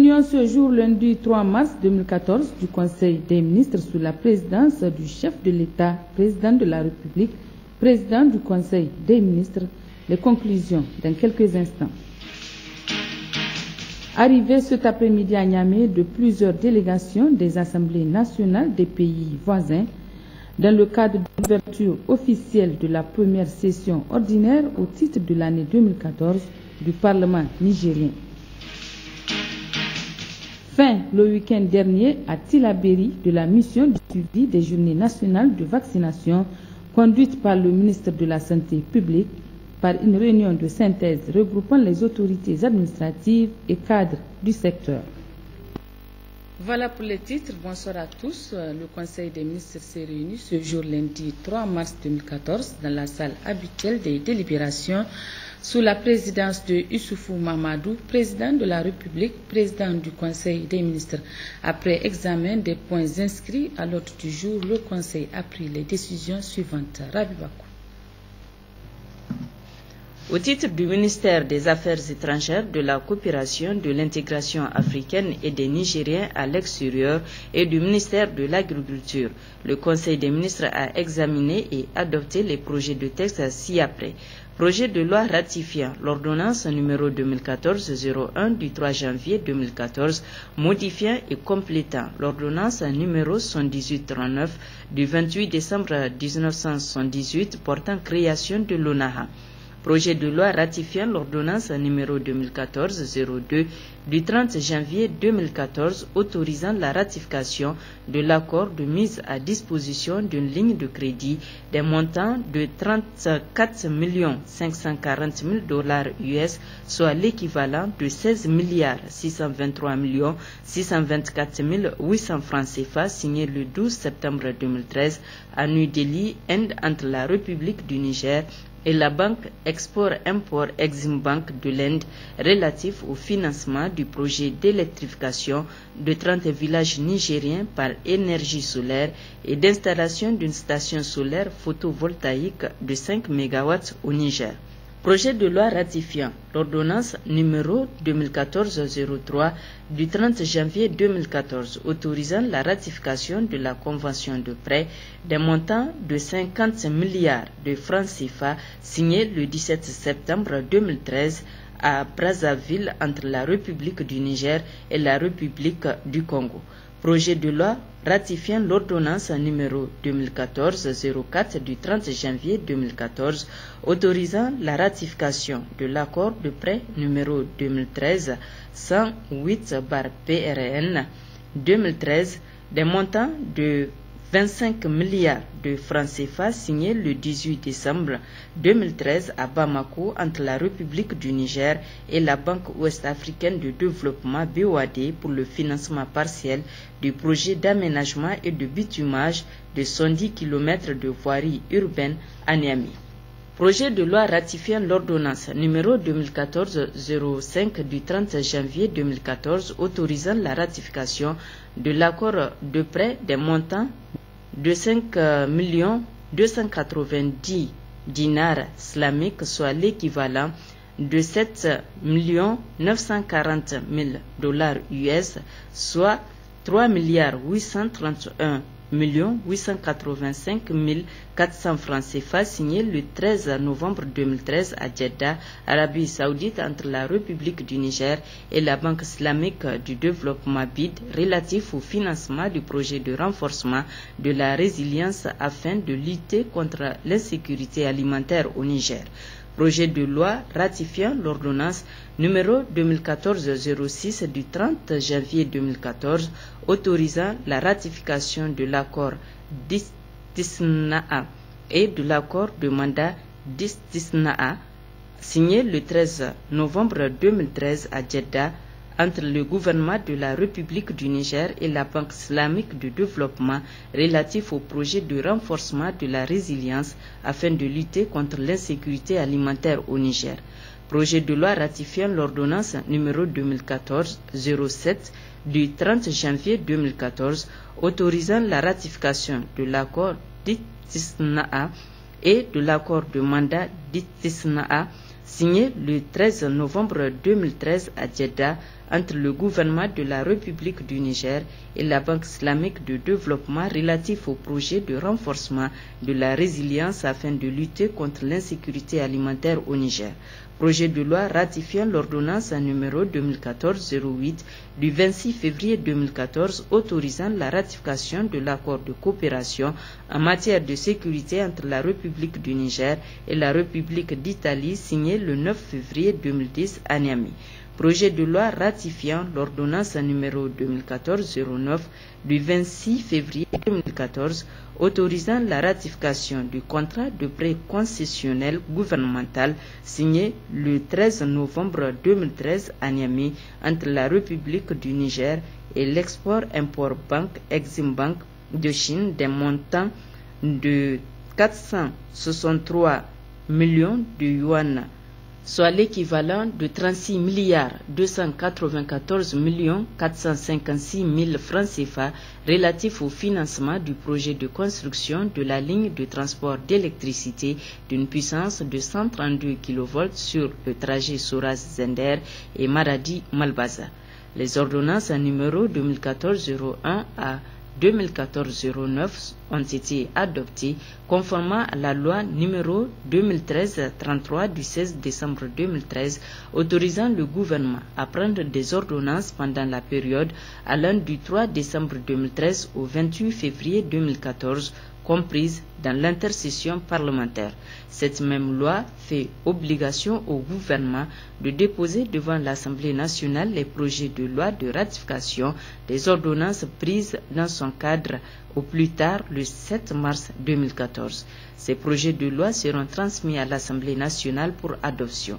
Réunion ce jour lundi 3 mars 2014 du Conseil des ministres sous la présidence du chef de l'État, président de la République, président du Conseil des ministres. Les conclusions dans quelques instants. Arrivée cet après-midi à Niamey de plusieurs délégations des assemblées nationales des pays voisins dans le cadre de l'ouverture officielle de la première session ordinaire au titre de l'année 2014 du Parlement nigérien. Fin le week-end dernier à Tillabéri de la mission de suivi des journées nationales de vaccination conduite par le ministre de la Santé publique par une réunion de synthèse regroupant les autorités administratives et cadres du secteur. Voilà pour les titres. Bonsoir à tous. Le Conseil des ministres s'est réuni ce jour lundi 3 mars 2014 dans la salle habituelle des délibérations sous la présidence de Issoufou Mahamadou, président de la République, président du Conseil des ministres. Après examen des points inscrits à l'ordre du jour, le Conseil a pris les décisions suivantes. Rabi Bakou. Au titre du ministère des Affaires étrangères, de la coopération, de l'intégration africaine et des Nigériens à l'extérieur et du ministère de l'Agriculture, le Conseil des ministres a examiné et adopté les projets de texte ci-après. Projet de loi ratifiant l'ordonnance numéro 2014-01 du 3 janvier 2014, modifiant et complétant l'ordonnance numéro 11839 du 28 décembre 1978 portant création de l'ONAHA. Projet de loi ratifiant l'ordonnance numéro 2014-02 du 30 janvier 2014 autorisant la ratification de l'accord de mise à disposition d'une ligne de crédit d'un montant de 34 540 000 $ US, soit l'équivalent de 16 623 624 800 francs CFA, signé le 12 septembre 2013 à New Delhi, Inde, entre la République du Niger et la Banque Export-Import Exim Bank de l'Inde relatif au financement du projet d'électrification de 30 villages nigériens par énergie solaire et d'installation d'une station solaire photovoltaïque de 5 MW au Niger. Projet de loi ratifiant l'ordonnance numéro 2014-03 du 30 janvier 2014 autorisant la ratification de la convention de prêt d'un montant de 50 milliards de francs CFA signée le 17 septembre 2013 à Brazzaville entre la République du Niger et la République du Congo. Projet de loi ratifiant l'ordonnance numéro 2014-04 du 30 janvier 2014 autorisant la ratification de l'accord de prêt numéro 2013-108/PRN 2013 des montants de 25 milliards de francs CFA signé le 18 décembre 2013 à Bamako entre la République du Niger et la Banque ouest-africaine de développement BOAD pour le financement partiel du projet d'aménagement et de bitumage de 110 km de voirie urbaine à Niamey. Projet de loi ratifiant l'ordonnance numéro 2014-05 du 30 janvier 2014 autorisant la ratification de l'accord de prêt des montants de 5 290 dinars islamiques, soit l'équivalent de 7 940 000 $ US, soit 3 831 885 400 francs CFA, signé le 13 novembre 2013 à Jeddah, Arabie Saoudite, entre la République du Niger et la Banque islamique du développement BID relatif au financement du projet de renforcement de la résilience afin de lutter contre l'insécurité alimentaire au Niger. Projet de loi ratifiant l'ordonnance numéro 2014-06 du 30 janvier 2014 autorisant la ratification de l'accord d'Istisna'a et de l'accord de mandat d'Istisna'a signé le 13 novembre 2013 à Jeddah entre le gouvernement de la République du Niger et la Banque islamique de développement relatif au projet de renforcement de la résilience afin de lutter contre l'insécurité alimentaire au Niger. Projet de loi ratifiant l'ordonnance numéro 2014-07 du 30 janvier 2014 autorisant la ratification de l'accord d'Istisna'a et de l'accord de mandat d'Istisna'a signé le 13 novembre 2013 à Jeddah entre le gouvernement de la République du Niger et la Banque islamique de développement relatif au projet de renforcement de la résilience afin de lutter contre l'insécurité alimentaire au Niger. Projet de loi ratifiant l'ordonnance numéro 2014-08 du 26 février 2014 autorisant la ratification de l'accord de coopération en matière de sécurité entre la République du Niger et la République d'Italie signé le 9 février 2010 à Niamey. Projet de loi ratifiant l'ordonnance numéro 2014-09 du 26 février 2014 autorisant la ratification du contrat de prêt concessionnel gouvernemental signé le 13 novembre 2013 à Niamey entre la République du Niger et l'Export-Import Bank Exim Bank de Chine d'un montant de 463 millions de yuan, soit l'équivalent de 36 milliards 294 millions 456 000 francs CFA relatif au financement du projet de construction de la ligne de transport d'électricité d'une puissance de 132 kV sur le trajet Souras-Zender et Maradi-Malbaza. Les ordonnances numéro 2014-01 à 2014-09 ont été adoptées conformément à la loi numéro 2013-33 du 16 décembre 2013 autorisant le gouvernement à prendre des ordonnances pendant la période allant du 3 décembre 2013 au 28 février 2014 comprise dans l'intercession parlementaire. Cette même loi fait obligation au gouvernement de déposer devant l'Assemblée nationale les projets de loi de ratification des ordonnances prises dans son cadre au plus tard le 7 mars 2014. Ces projets de loi seront transmis à l'Assemblée nationale pour adoption.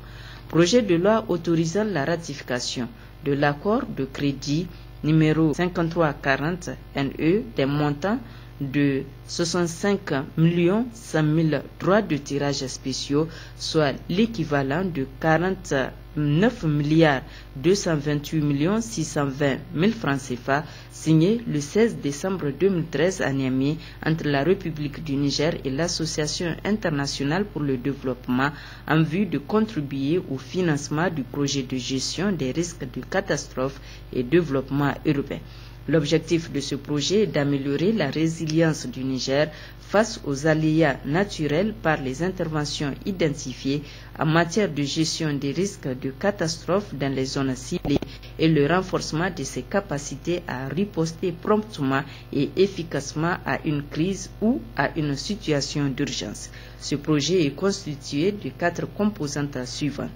Projet de loi autorisant la ratification de l'accord de crédit numéro 5340 NE des montants de 65 100 000 droits de tirage spéciaux, soit l'équivalent de 49 milliards 228 620 000 francs CFA, signé le 16 décembre 2013 à Niamey entre la République du Niger et l'Association internationale pour le développement en vue de contribuer au financement du projet de gestion des risques de catastrophe et développement urbain. L'objectif de ce projet est d'améliorer la résilience du Niger face aux aléas naturels par les interventions identifiées en matière de gestion des risques de catastrophes dans les zones ciblées et le renforcement de ses capacités à riposter promptement et efficacement à une crise ou à une situation d'urgence. Ce projet est constitué de 4 composantes suivantes.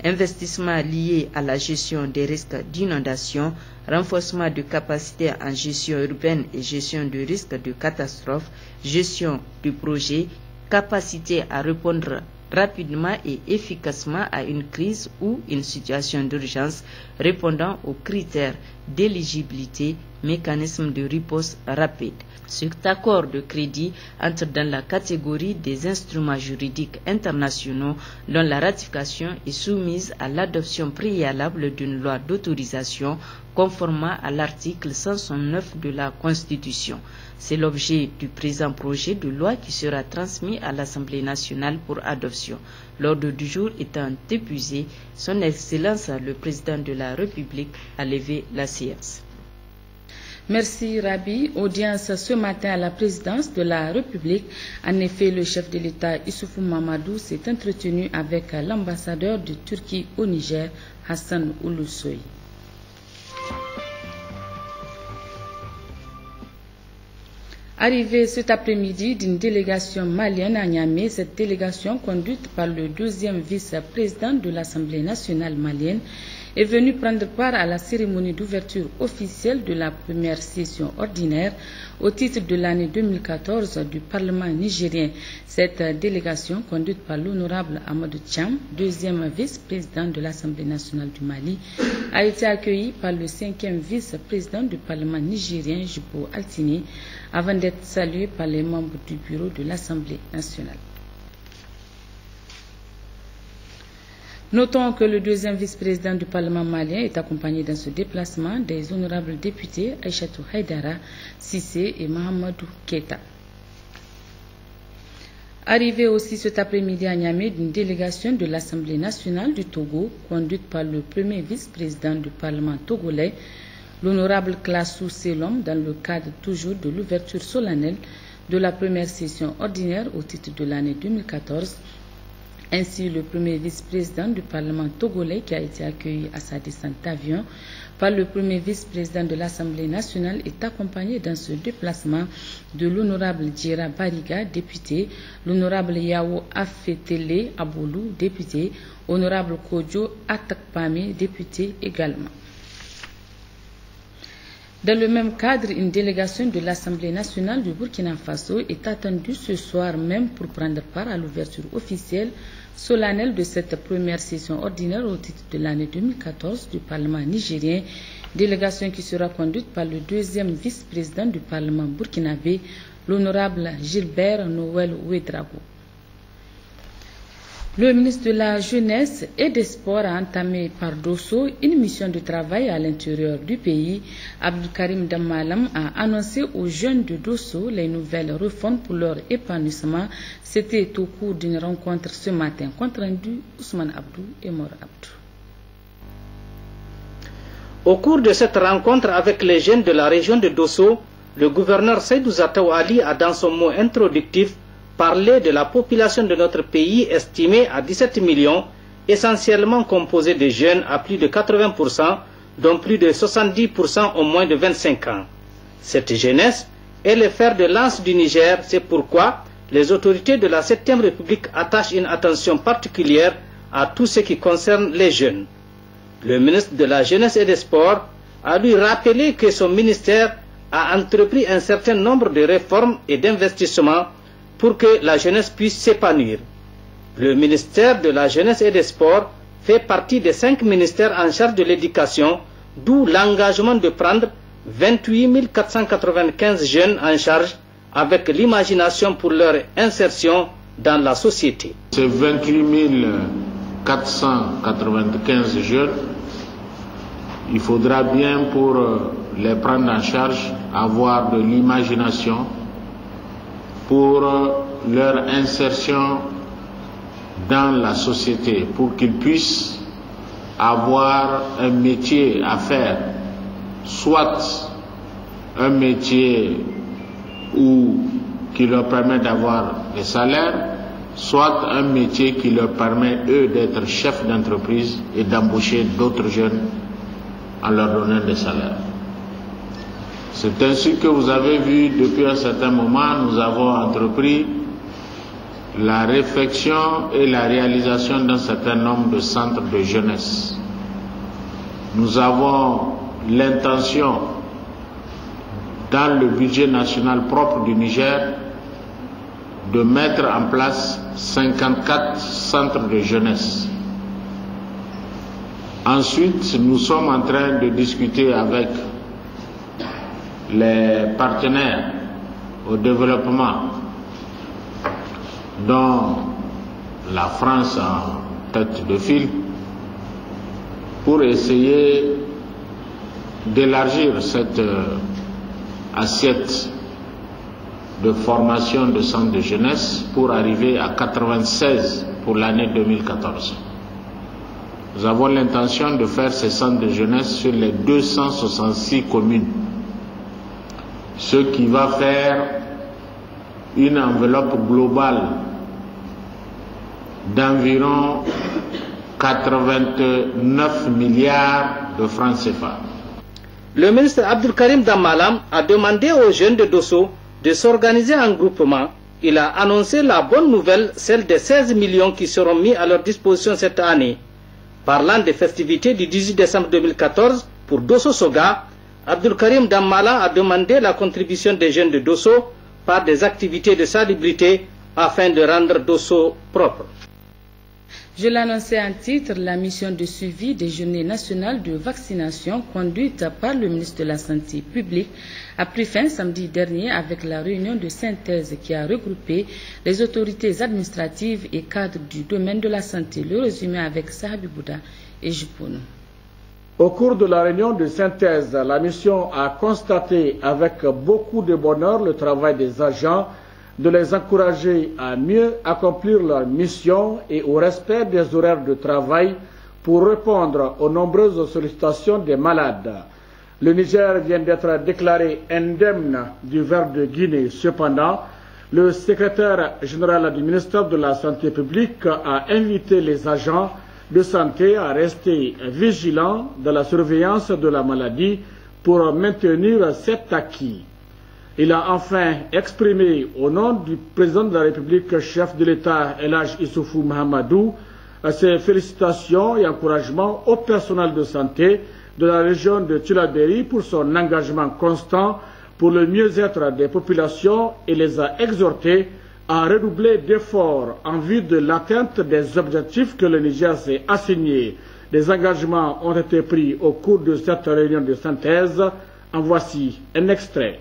Investissement lié à la gestion des risques d'inondation, renforcement de capacités en gestion urbaine et gestion de risques de catastrophe, gestion du projet, capacité à répondre rapidement et efficacement à une crise ou une situation d'urgence, répondant aux critères d'éligibilité, mécanisme de riposte rapide. Cet accord de crédit entre dans la catégorie des instruments juridiques internationaux dont la ratification est soumise à l'adoption préalable d'une loi d'autorisation conformément à l'article 169 de la Constitution. C'est l'objet du présent projet de loi qui sera transmis à l'Assemblée nationale pour adoption. L'ordre du jour étant épuisé, Son Excellence le Président de la République a levé la séance. Merci Rabi. Audience ce matin à la présidence de la République. En effet, le chef de l'État Issoufou Mamadou s'est entretenu avec l'ambassadeur de Turquie au Niger, Hassan Ulusoy. Arrivée cet après-midi d'une délégation malienne à Niamey, cette délégation conduite par le deuxième vice-président de l'Assemblée nationale malienne est venue prendre part à la cérémonie d'ouverture officielle de la première session ordinaire au titre de l'année 2014 du Parlement nigérien. Cette délégation, conduite par l'honorable Amadou Thiam, deuxième vice-président de l'Assemblée nationale du Mali, a été accueillie par le cinquième vice-président du Parlement nigérien, Jibo Altini, avant d'être saluée par les membres du bureau de l'Assemblée nationale. Notons que le deuxième vice-président du Parlement malien est accompagné dans ce déplacement des honorables députés Aïchatou Haïdara, Sissé et Mahamadou Keita. Arrivée aussi cet après-midi à Niamey d'une délégation de l'Assemblée nationale du Togo, conduite par le premier vice-président du Parlement togolais, l'honorable Classou Selom, dans le cadre toujours de l'ouverture solennelle de la première session ordinaire au titre de l'année 2014, ainsi le premier vice-président du Parlement togolais qui a été accueilli à sa descente d'avion par le premier vice-président de l'Assemblée nationale est accompagné dans ce déplacement de l'honorable Djera Bariga, député, l'honorable Yao Afetele Aboulou, député, honorable Kodjo Atakpame, député également. Dans le même cadre, une délégation de l'Assemblée nationale du Burkina Faso est attendue ce soir même pour prendre part à l'ouverture officielle solennelle de cette première session ordinaire au titre de l'année 2014 du Parlement nigérien, délégation qui sera conduite par le deuxième vice-président du Parlement burkinabé, l'honorable Gilbert Noël Ouedraogo. Le ministre de la Jeunesse et des Sports a entamé par Dosso une mission de travail à l'intérieur du pays. Abdelkarim Damalam a annoncé aux jeunes de Dosso les nouvelles réformes pour leur épanouissement. C'était au cours d'une rencontre ce matin. Compte rendu Ousmane Abdou et Mor Abdou. Au cours de cette rencontre avec les jeunes de la région de Dosso, le gouverneur Seydou Zataou Ali a dans son mot introductif parler de la population de notre pays estimée à 17 millions, essentiellement composée de jeunes à plus de 80%, dont plus de 70% ont moins de 25 ans. Cette jeunesse est le fer de lance du Niger, c'est pourquoi les autorités de la 7e République attachent une attention particulière à tout ce qui concerne les jeunes. Le ministre de la Jeunesse et des Sports a lui rappelé que son ministère a entrepris un certain nombre de réformes et d'investissements pour que la jeunesse puisse s'épanouir. Le ministère de la Jeunesse et des Sports fait partie des 5 ministères en charge de l'éducation, d'où l'engagement de prendre 28 495 jeunes en charge avec l'imagination pour leur insertion dans la société. Ces 28 495 jeunes, il faudra bien pour les prendre en charge avoir de l'imagination pour leur insertion dans la société, pour qu'ils puissent avoir un métier à faire, soit un métier qui leur permet d'avoir des salaires, soit un métier qui leur permet, eux, d'être chefs d'entreprise et d'embaucher d'autres jeunes en leur donnant des salaires. C'est ainsi que vous avez vu, depuis un certain moment, nous avons entrepris la réflexion et la réalisation d'un certain nombre de centres de jeunesse. Nous avons l'intention, dans le budget national propre du Niger, de mettre en place 54 centres de jeunesse. Ensuite, nous sommes en train de discuter avec les partenaires au développement, dont la France en tête de file, pour essayer d'élargir cette assiette de formation de centres de jeunesse pour arriver à 96 pour l'année 2014. Nous avons l'intention de faire ces centres de jeunesse sur les 266 communes, ce qui va faire une enveloppe globale d'environ 89 milliards de francs CFA. Le ministre Abdelkarim Damalam a demandé aux jeunes de Dosso de s'organiser en groupement. Il a annoncé la bonne nouvelle, celle des 16 millions qui seront mis à leur disposition cette année. Parlant des festivités du 18 décembre 2014 pour Dosso Soga, Abdelkarim Damalam a demandé la contribution des jeunes de Dosso par des activités de salubrité afin de rendre Dosso propre. Je l'annonçais en titre, la mission de suivi des journées nationales de vaccination conduite par le ministre de la Santé publique a pris fin samedi dernier avec la réunion de synthèse qui a regroupé les autorités administratives et cadres du domaine de la santé. Le résumé avec Sahabi Bouda et Jupono. Au cours de la réunion de synthèse, la mission a constaté avec beaucoup de bonheur le travail des agents de les encourager à mieux accomplir leur mission et au respect des horaires de travail pour répondre aux nombreuses sollicitations des malades. Le Niger vient d'être déclaré indemne du ver de Guinée. Cependant, le secrétaire général du ministère de la Santé publique a invité les agents de santé à rester vigilants dans la surveillance de la maladie pour maintenir cet acquis. Il a enfin exprimé au nom du président de la République, chef de l'État El Hadj Issoufou Mahamadou, ses félicitations et encouragements au personnel de santé de la région de Tillabéri pour son engagement constant pour le mieux-être des populations et les a exhortés à redoubler d'efforts en vue de l'atteinte des objectifs que le Niger s'est assignés. Des engagements ont été pris au cours de cette réunion de synthèse. En voici un extrait.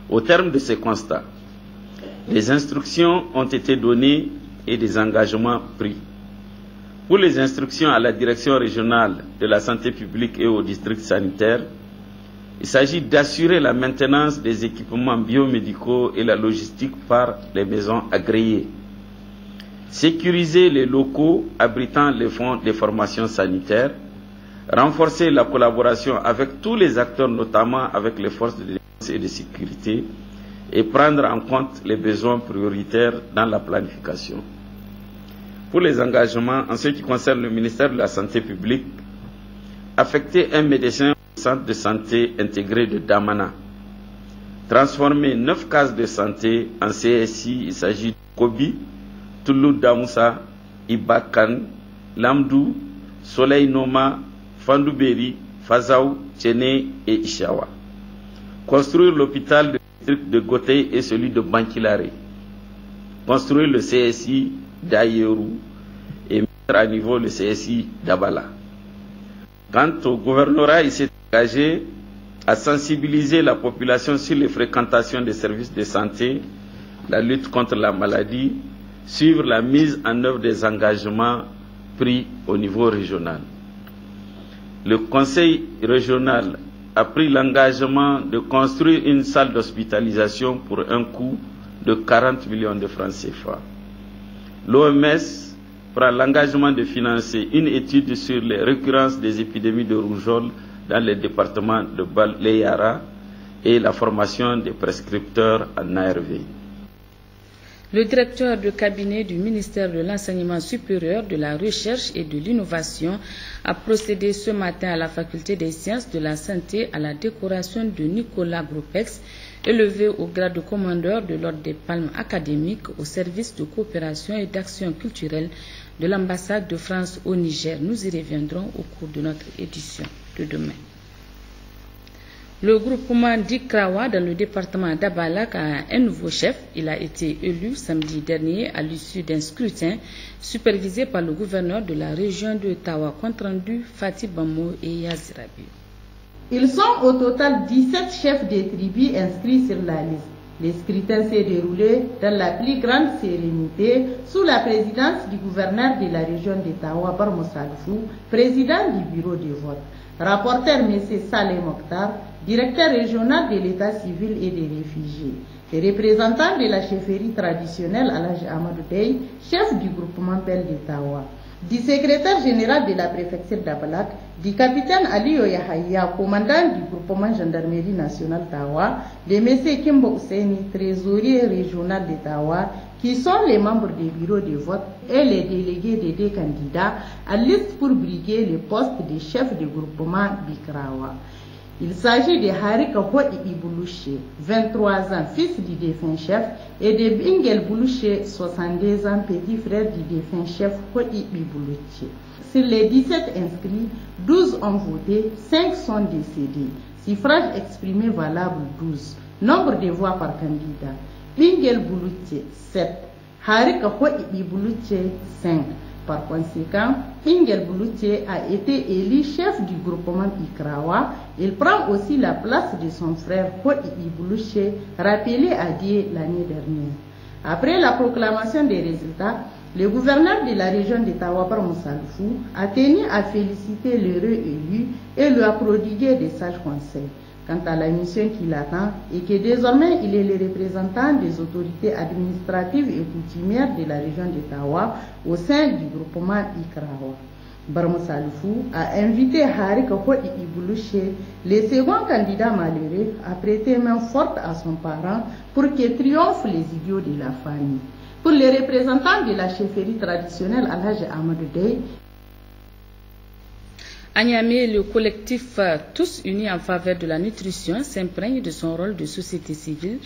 Au terme de ces constats, des instructions ont été données et des engagements pris. Pour les instructions à la direction régionale de la santé publique et au district sanitaire, il s'agit d'assurer la maintenance des équipements biomédicaux et la logistique par les maisons agréées, sécuriser les locaux abritant les fonds de formation sanitaire, renforcer la collaboration avec tous les acteurs, notamment avec les forces de défense et de sécurité, et prendre en compte les besoins prioritaires dans la planification. Pour les engagements, en ce qui concerne le ministère de la Santé publique, affecter un médecin au centre de santé intégré de Damana, transformer 9 cases de santé en CSI, il s'agit de Kobi, Toulou Damoussa, Ibakan, Lamdou, Soleil Noma, Fandouberi, Fazaou, Tchéné et Ishawa. Construire l'hôpital de Gotei et celui de Bankilare. Construire le CSI d'Ayeru et mettre à niveau le CSI d'Abala. Quant au gouvernorat, il s'est engagé à sensibiliser la population sur les fréquentations des services de santé, la lutte contre la maladie, suivre la mise en œuvre des engagements pris au niveau régional. Le conseil régional a pris l'engagement de construire une salle d'hospitalisation pour un coût de 40 millions de francs CFA. L'OMS prend l'engagement de financer une étude sur les récurrences des épidémies de rougeole dans les départements de Bal-Leyara et la formation des prescripteurs en ARV. Le directeur de cabinet du ministère de l'Enseignement supérieur, de la Recherche et de l'Innovation a procédé ce matin à la Faculté des sciences de la santé à la décoration de Nicolas Groupex, élevé au grade de commandeur de l'Ordre des Palmes académiques au service de coopération et d'action culturelle de l'ambassade de France au Niger. Nous y reviendrons au cours de notre édition de demain. Le groupement d'Ikrawa dans le département d'Abalak a un nouveau chef. Il a été élu samedi dernier à l'issue d'un scrutin supervisé par le gouverneur de la région de Tawa, compte rendu Fatih Bamo et Yazirabi. Ils sont au total 17 chefs des tribus inscrits sur la liste. Le scrutin s'est déroulé dans la plus grande sérénité sous la présidence du gouverneur de la région de Tawa, Barmo Salfou, président du bureau de vote. Rapporteur M. Saleh Mokhtar, directeur régional de l'état civil et des réfugiés. Les représentants de la chefferie traditionnelle Alhaji Amadou Dey, chef du groupement Bel de Tawa. Du secrétaire général de la préfecture d'Abalak, du capitaine Aliyo Yahaya, commandant du groupement gendarmerie nationale Tawa, de M. Kimbo Ousseini, trésorier régional de Tawa, qui sont les membres des bureaux de vote et les délégués des deux candidats à liste pour briguer le poste de chef de groupement Bikrawa. Il s'agit de Harika Hoi Boulouché, 23 ans, fils du défunt chef, et de Bingel Boulouché, 62 ans, petit frère du défunt chef Hoi Boulouché. Sur les 17 inscrits, 12 ont voté, 5 sont décédés. Suffrage exprimé valable 12. Nombre de voix par candidat. Bingel Boulouché, 7. Harika Hoi Boulouché, 5. Par conséquent, Bingel Boulouché a été élu chef du groupement Ikrawa. Il prend aussi la place de son frère Hoi Boulouché, rappelé à Dieu l'année dernière. Après la proclamation des résultats, le gouverneur de la région de Tawa, Barmo Salfou, a tenu à féliciter l'heureux élu et lui a prodigué des sages conseils. quant à la mission qui l'attend et que désormais il est le représentant des autorités administratives et coutumières de la région de Tawa au sein du groupement Ikrawa. Barma Salifou a invité Harika Hodi Iboulouché, le second candidat malheureux, à prêter main forte à son parent pour que triomphent les idiots de la famille. Pour les représentants de la chefferie traditionnelle Alhaji Amadou Dey, à Niamey, le collectif Tous Unis en faveur de la nutrition s'imprègne de son rôle de société civile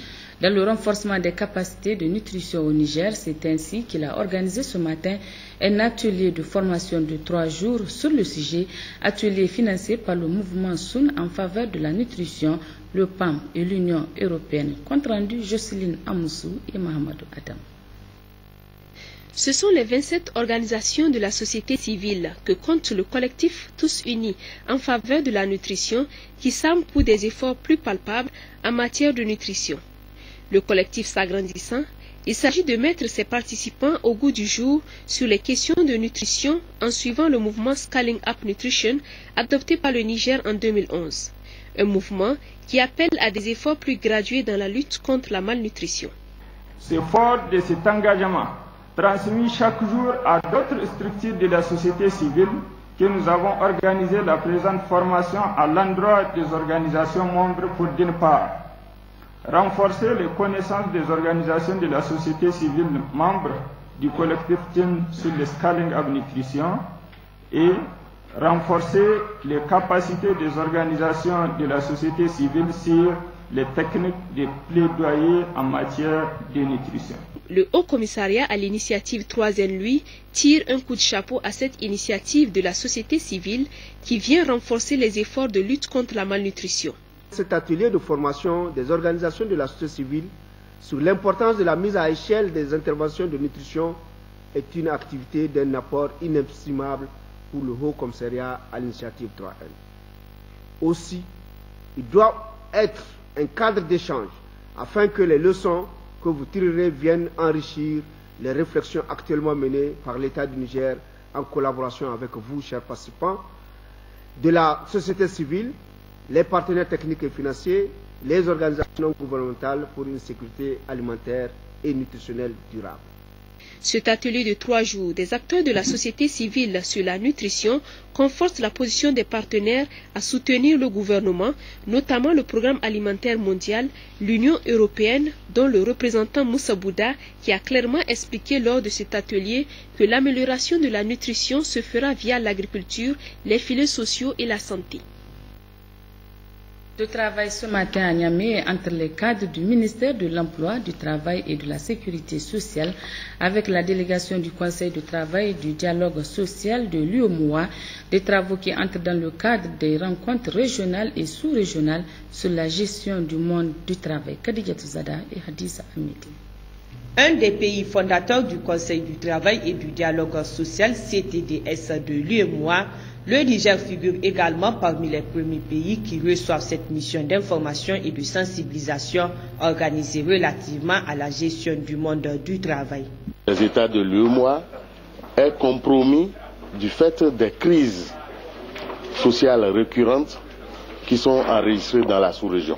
dans le renforcement des capacités de nutrition au Niger. C'est ainsi qu'il a organisé ce matin un atelier de formation de 3 jours sur le sujet, atelier financé par le mouvement Soun en faveur de la nutrition, le PAM et l'Union européenne. Compte rendu Jocelyne Amoussou et Mahamadou Adam. Ce sont les 27 organisations de la société civile que compte le collectif Tous Unis en faveur de la nutrition qui s'arment pour des efforts plus palpables en matière de nutrition. Le collectif s'agrandissant, il s'agit de mettre ses participants au goût du jour sur les questions de nutrition en suivant le mouvement Scaling Up Nutrition adopté par le Niger en 2011. Un mouvement qui appelle à des efforts plus gradués dans la lutte contre la malnutrition. C'est fort de cet engagement transmis chaque jour à d'autres structures de la société civile que nous avons organisé la présente formation à l'endroit des organisations membres pour, d'une part, renforcer les connaissances des organisations de la société civile membres du collectif Team sur le Scaling Up Nutrition et renforcer les capacités des organisations de la société civile sur les techniques de plaidoyer en matière de nutrition. Le Haut Commissariat à l'initiative 3N, lui, tire un coup de chapeau à cette initiative de la société civile qui vient renforcer les efforts de lutte contre la malnutrition. Cet atelier de formation des organisations de la société civile sur l'importance de la mise à échelle des interventions de nutrition est une activité d'un apport inestimable pour le Haut Commissariat à l'initiative 3N. Aussi, il doit être un cadre d'échange afin que les leçons que vous tirerez viennent enrichir les réflexions actuellement menées par l'État du Niger en collaboration avec vous, chers participants, de la société civile, les partenaires techniques et financiers, les organisations non gouvernementales pour une sécurité alimentaire et nutritionnelle durable. Cet atelier de 3 jours des acteurs de la société civile sur la nutrition conforte la position des partenaires à soutenir le gouvernement, notamment le Programme alimentaire mondial, l'Union européenne, dont le représentant Moussa Bouda, qui a clairement expliqué lors de cet atelier que l'amélioration de la nutrition se fera via l'agriculture, les filets sociaux et la santé. De travail ce matin à Niamey entre les cadres du ministère de l'Emploi, du Travail et de la Sécurité sociale avec la délégation du Conseil du travail et du dialogue social de l'UEMOA, des travaux qui entrent dans le cadre des rencontres régionales et sous-régionales sur la gestion du monde du travail. Khadijatou Zada et Hadiza Hamidi. Un des pays fondateurs du Conseil du travail et du dialogue social CTDS de l'UEMOA, le Niger figure également parmi les premiers pays qui reçoivent cette mission d'information et de sensibilisation organisée relativement à la gestion du monde du travail. Les États de l'UEMOA est compromis du fait des crises sociales récurrentes qui sont enregistrées dans la sous-région.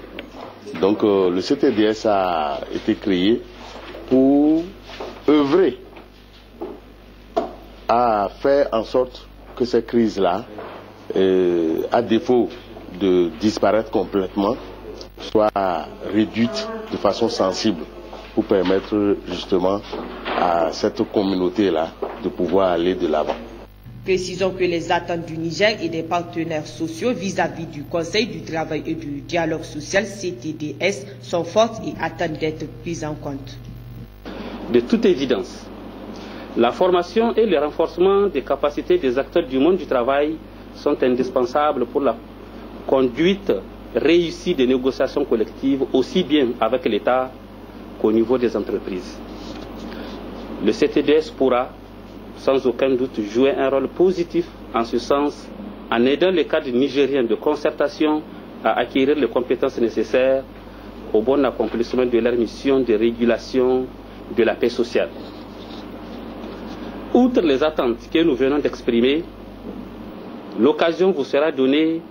Donc le CTDS a été créé pour œuvrer à faire en sorte que ces crises-là, à défaut de disparaître complètement, soient réduites de façon sensible pour permettre justement à cette communauté-là de pouvoir aller de l'avant. Précisons que les attentes du Niger et des partenaires sociaux vis-à-vis du Conseil du travail et du dialogue social CTDS sont fortes et attendent d'être prises en compte. De toute évidence, la formation et le renforcement des capacités des acteurs du monde du travail sont indispensables pour la conduite réussie des négociations collectives, aussi bien avec l'État qu'au niveau des entreprises. Le CTDS pourra, sans aucun doute, jouer un rôle positif en ce sens, en aidant les cadres nigériens de concertation à acquérir les compétences nécessaires au bon accomplissement de leur mission de régulation de la paix sociale. Outre les attentes que nous venons d'exprimer, l'occasion vous sera donnée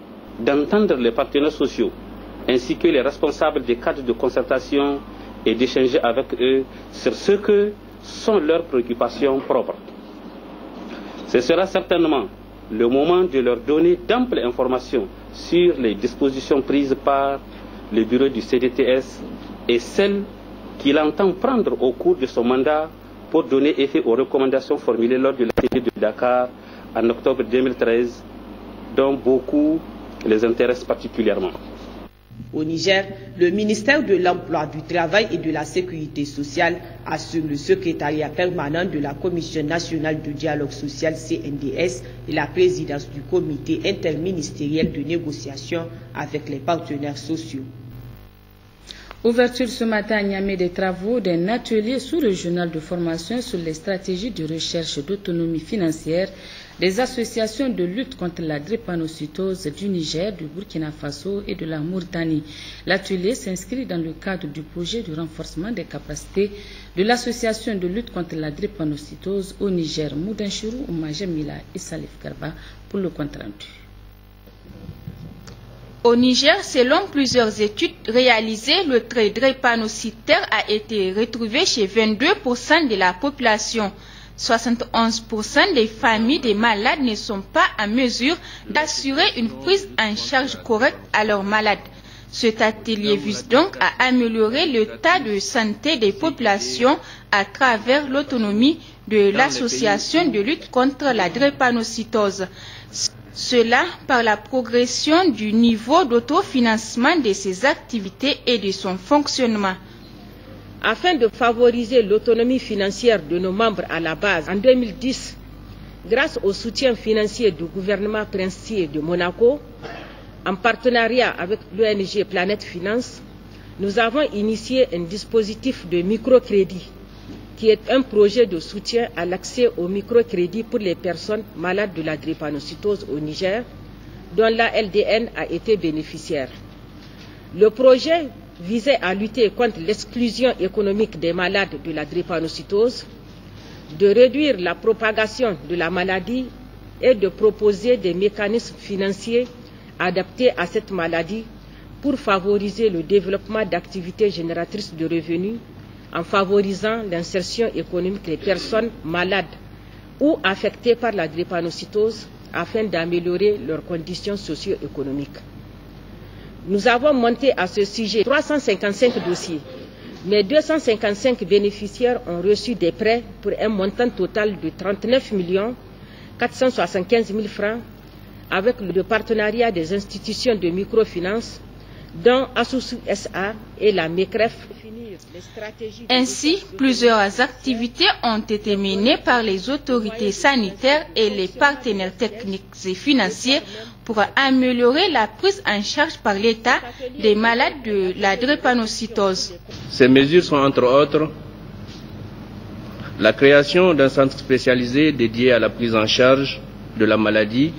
d'entendre les partenaires sociaux ainsi que les responsables des cadres de concertation et d'échanger avec eux sur ce que sont leurs préoccupations propres. Ce sera certainement le moment de leur donner d'amples informations sur les dispositions prises par le bureau du CDTS et celles qu'il entend prendre au cours de son mandat pour donner effet aux recommandations formulées lors de l'atelier de Dakar en octobre 2013, dont beaucoup les intéressent particulièrement. Au Niger, le ministère de l'Emploi, du Travail et de la Sécurité sociale assure le secrétariat permanent de la Commission nationale de dialogue social CNDS et la présidence du comité interministériel de négociation avec les partenaires sociaux. Ouverture ce matin à Niamey des travaux d'un atelier sous-régional de formation sur les stratégies de recherche d'autonomie financière des associations de lutte contre la drépanocytose du Niger, du Burkina Faso et de la Mauritanie. L'atelier s'inscrit dans le cadre du projet de renforcement des capacités de l'association de lutte contre la drépanocytose au Niger. Moudanchirou, Oumajamila et Salif Garba pour le compte rendu. Au Niger, selon plusieurs études réalisées, le trait drépanocytaire a été retrouvé chez 22% de la population. 71% des familles des malades ne sont pas en mesure d'assurer une prise en charge correcte à leurs malades. Cet atelier vise donc à améliorer l'état de santé des populations à travers l'autonomie de l'association de lutte contre la drépanocytose. Cela par la progression du niveau d'autofinancement de ses activités et de son fonctionnement. Afin de favoriser l'autonomie financière de nos membres à la base, en 2010, grâce au soutien financier du gouvernement princier de Monaco, en partenariat avec l'ONG Planète Finance, nous avons initié un dispositif de microcrédit qui est un projet de soutien à l'accès au microcrédit pour les personnes malades de la drépanocytose au Niger, dont la LDN a été bénéficiaire. Le projet visait à lutter contre l'exclusion économique des malades de la drépanocytose, de réduire la propagation de la maladie et de proposer des mécanismes financiers adaptés à cette maladie pour favoriser le développement d'activités génératrices de revenus en favorisant l'insertion économique des personnes malades ou affectées par la drépanocytose afin d'améliorer leurs conditions socio-économiques. Nous avons monté à ce sujet 355 dossiers, mais 255 bénéficiaires ont reçu des prêts pour un montant total de 39 475 000 francs avec le partenariat des institutions de microfinance dont Asusu SA et la MECREF. Ainsi, plusieurs activités ont été menées par les autorités sanitaires et les partenaires techniques et financiers pour améliorer la prise en charge par l'État des malades de la drépanocytose. Ces mesures sont entre autres la création d'un centre spécialisé dédié à la prise en charge de la maladie